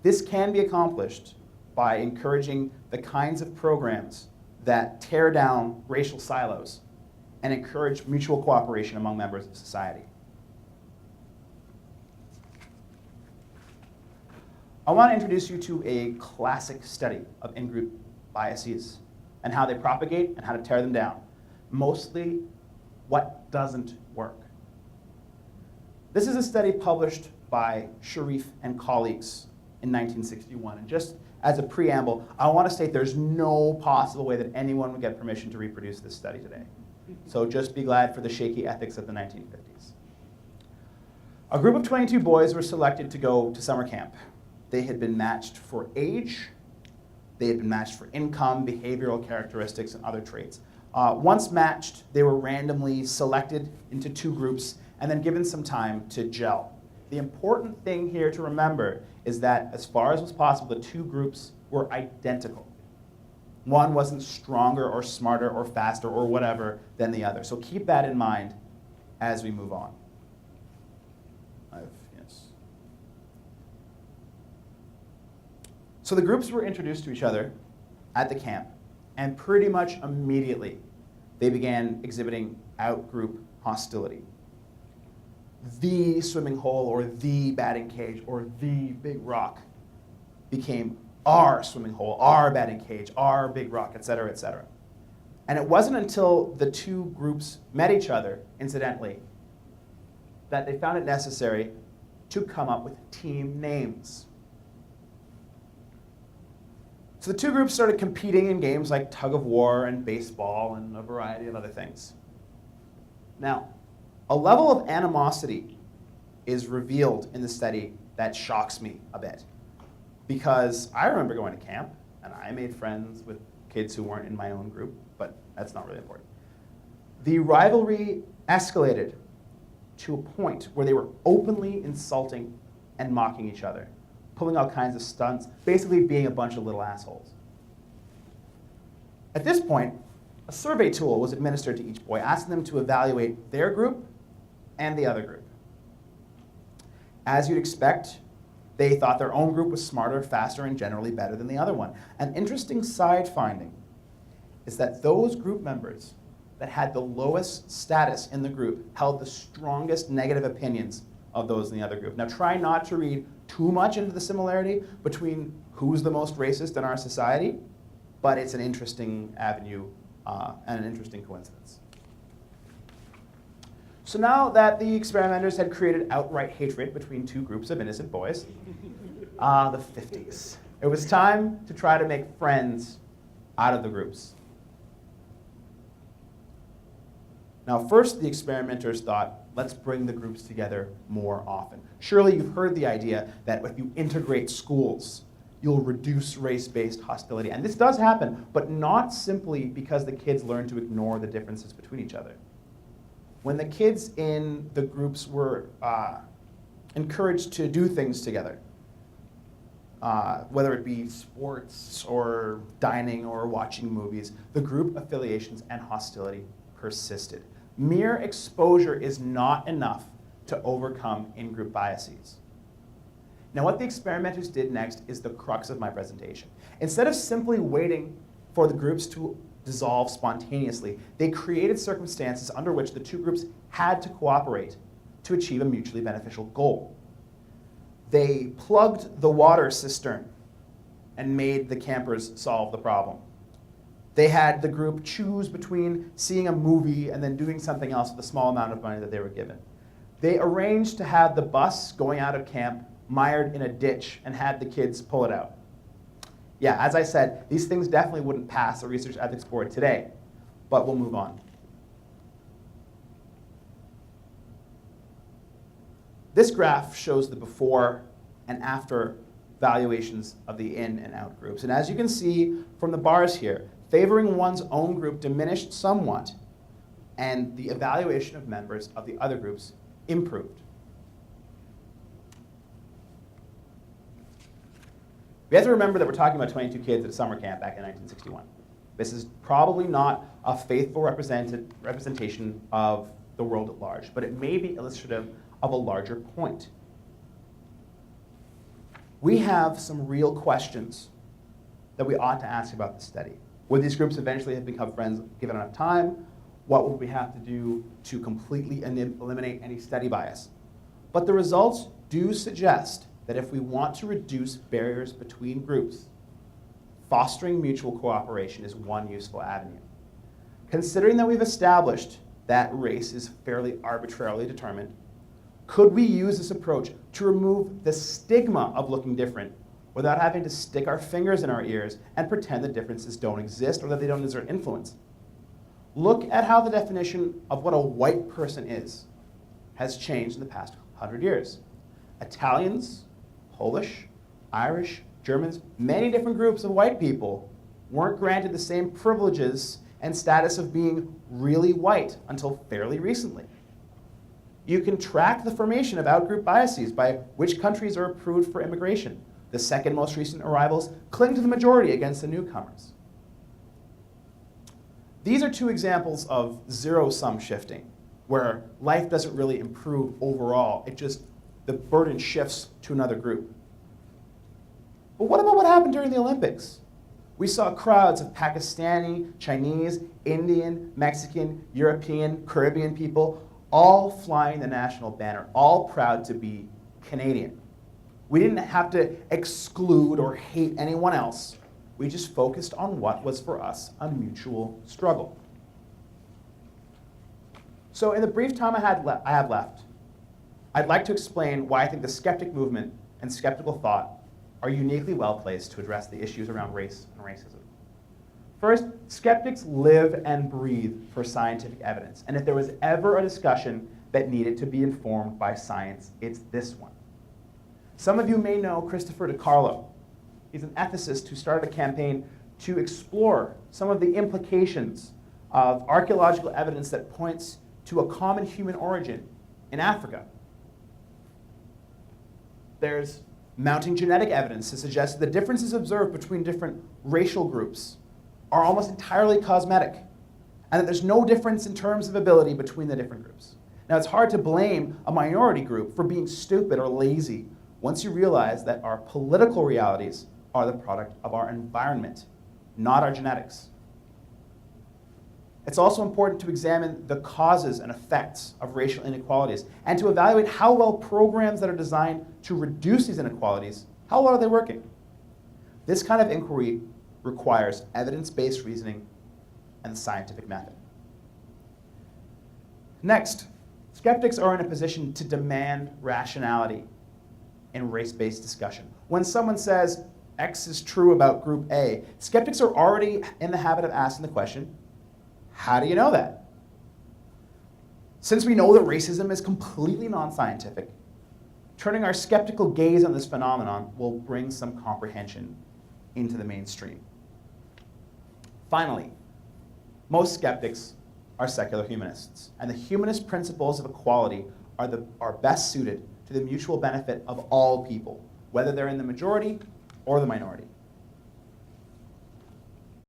This can be accomplished by encouraging the kinds of programs that tear down racial silos and encourage mutual cooperation among members of society. I want to introduce you to a classic study of in-group biases and how they propagate and how to tear them down. Mostly what doesn't work. This is a study published by Sharif and colleagues in 1961. And just as a preamble, I want to state there's no possible way that anyone would get permission to reproduce this study today. So just be glad for the shaky ethics of the 1950s. A group of 22 boys were selected to go to summer camp. They had been matched for age, they had been matched for income, behavioral characteristics, and other traits. Once matched, they were randomly selected into two groups and then given some time to gel. The important thing here to remember is that as far as was possible, the two groups were identical. One wasn't stronger or smarter or faster or whatever than the other. So keep that in mind as we move on. So the groups were introduced to each other at the camp, and pretty much immediately they began exhibiting out-group hostility. The swimming hole or the batting cage or the big rock became our swimming hole, our batting cage, our big rock, et cetera, et cetera. And it wasn't until the two groups met each other, incidentally, that they found it necessary to come up with team names. So the two groups started competing in games like tug of war and baseball and a variety of other things. Now, a level of animosity is revealed in the study that shocks me a bit. Because I remember going to camp, and I made friends with kids who weren't in my own group, but that's not really important. The rivalry escalated to a point where they were openly insulting and mocking each other, pulling all kinds of stunts, basically being a bunch of little assholes. At this point, a survey tool was administered to each boy, asking them to evaluate their group and the other group. As you'd expect, they thought their own group was smarter, faster, and generally better than the other one. An interesting side finding is that those group members that had the lowest status in the group held the strongest negative opinions of those in the other group. Now try not to read too much into the similarity between who's the most racist in our society, but it's an interesting avenue and an interesting coincidence. So now that the experimenters had created outright hatred between two groups of innocent boys, the 50s, it was time to try to make friends out of the groups. Now first, the experimenters thought, let's bring the groups together more often. Surely you've heard the idea that if you integrate schools, you'll reduce race-based hostility. And this does happen, but not simply because the kids learn to ignore the differences between each other. When the kids in the groups were encouraged to do things together, whether it be sports or dining or watching movies, the group affiliations and hostility persisted. Mere exposure is not enough to overcome in-group biases. Now what the experimenters did next is the crux of my presentation. Instead of simply waiting for the groups to dissolve spontaneously, they created circumstances under which the two groups had to cooperate to achieve a mutually beneficial goal. They plugged the water cistern and made the campers solve the problem. They had the group choose between seeing a movie and then doing something else with the small amount of money that they were given. They arranged to have the bus going out of camp mired in a ditch and had the kids pull it out. Yeah, as I said, these things definitely wouldn't pass a research ethics board today, but we'll move on. This graph shows the before and after valuations of the in and out groups. And as you can see from the bars here, favoring one's own group diminished somewhat, and the evaluation of members of the other groups improved. We have to remember that we're talking about 22 kids at a summer camp back in 1961. This is probably not a faithful representation of the world at large, but it may be illustrative of a larger point. we have some real questions that we ought to ask about the study. Would these groups eventually have become friends given enough time? What would we have to do to completely eliminate any study bias? But the results do suggest that if we want to reduce barriers between groups, fostering mutual cooperation is one useful avenue. Considering that we've established that race is fairly arbitrarily determined, could we use this approach to remove the stigma of looking different without having to stick our fingers in our ears and pretend that differences don't exist or that they don't exert influence? Look at how the definition of what a white person is has changed in the past 100 years. Italians, Polish, Irish, Germans, many different groups of white people weren't granted the same privileges and status of being really white until fairly recently. You can track the formation of outgroup biases by which countries are approved for immigration. The second most recent arrivals cling to the majority against the newcomers. These are two examples of zero-sum shifting, where life doesn't really improve overall. The burden shifts to another group. But what about what happened during the Olympics? We saw crowds of Pakistani, Chinese, Indian, Mexican, European, Caribbean people all flying the national banner, all proud to be Canadian. We didn't have to exclude or hate anyone else. We just focused on what was for us a mutual struggle. So in the brief time I have left, I'd like to explain why I think the skeptic movement and skeptical thought are uniquely well placed to address the issues around race and racism. First, skeptics live and breathe for scientific evidence. And if there was ever a discussion that needed to be informed by science, it's this one. Some of you may know Christopher DiCarlo. He's an ethicist who started a campaign to explore some of the implications of archaeological evidence that points to a common human origin in Africa. There's mounting genetic evidence to suggest that the differences observed between different racial groups are almost entirely cosmetic, and that there's no difference in terms of ability between the different groups. Now, it's hard to blame a minority group for being stupid or lazy once you realize that our political realities are the product of our environment, not our genetics. It's also important to examine the causes and effects of racial inequalities and to evaluate how well programs that are designed to reduce these inequalities, how well are they working? This kind of inquiry requires evidence-based reasoning and the scientific method. Next, skeptics are in a position to demand rationality in race-based discussion. When someone says X is true about group A, skeptics are already in the habit of asking the question, how do you know that? Since we know that racism is completely non-scientific, turning our skeptical gaze on this phenomenon will bring some comprehension into the mainstream. Finally, most skeptics are secular humanists, and the humanist principles of equality are best suited to the mutual benefit of all people, whether they're in the majority or the minority.